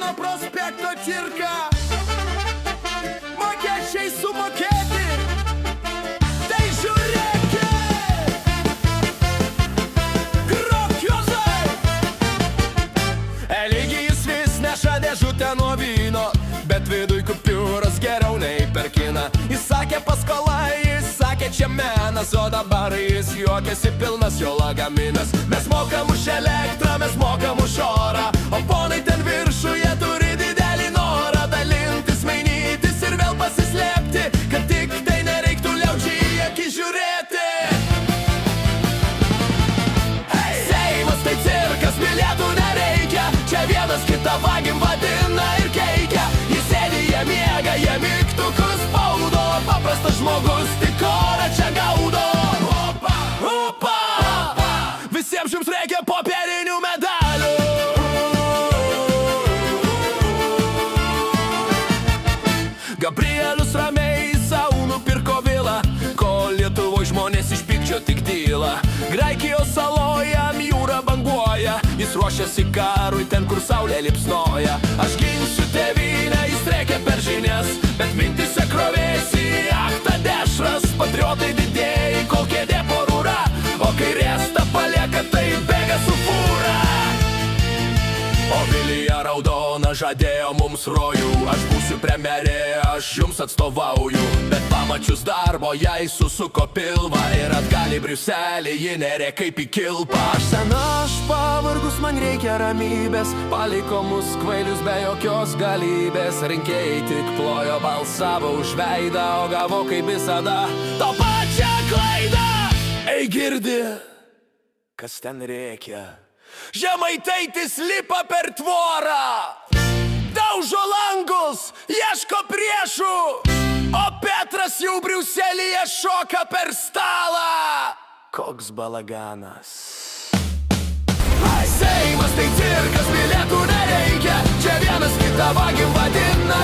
Gedimino prospekto cirką. Mokesčiai sumokėti, tai žiūrėkit. Grokjozai. Eligijus vis neša dėžutę nuo vyno, bet viduj kupiūros geriau nei per kiną. Jis sakė paskola, jis sakė čia menas, o dabar jis juokiasi pilnas jo lagaminas. Mes mokam už elektrą, mes mokam už orą, o ponai ten viršuje turi didelį norą dalintis, mainytis ir vėl pasislėpti, kad tik tai nereiktų liaudžiai į akį žiūrėti. Seimas tai cirkas, bilietų nereikia, čia vienas kitą vagim vadina ir keikia. Jis sėdi, jie miega, jie mygtukus spaudo, paprastas žmogus tik orą čia gaudo. Opa, opa, visiems jums reikia popierinių medalių. Gabrielius ramiai savo nupirko vilą, kol Lietuvoj žmonės iš pykčio tik tyla. Graikijos saloje jūra banguoja, jis ruošiasi karui ten, kur saulė lipsnoja. Aš ginsiu tėvynę, jis reikia per žinias, bet mintise krovėsi aktą dešras. Patriotai didėjai, kol kėdė porūra, o kai rėsta palieka, tai bėga su fūra. O Vilija raudona žadėjo mums rojų, aš būsiu premjerė, aš jums atstovauju. Bet pamačius darbo, jai susuko pilvą ir atgal į Briuselį, ji nerė kaip į kilpą. Aš sena, aš pavargus, man reikia ramybės, paliko mus kvailius be jokios galybės. Rinkėjai tik plojo, balsavo už veidą, o gavo kaip visada to pačią klaidą. Ei girdi, kas ten rėkia? Žemaitaitis lipa per tvorą, daužo langus, ieško priešų, o Petras jau Briuselyje šoka per stalą. Koks balaganas. Seimas tai cirkas, bilietų nereikia, čia vienas kitą vagim vadina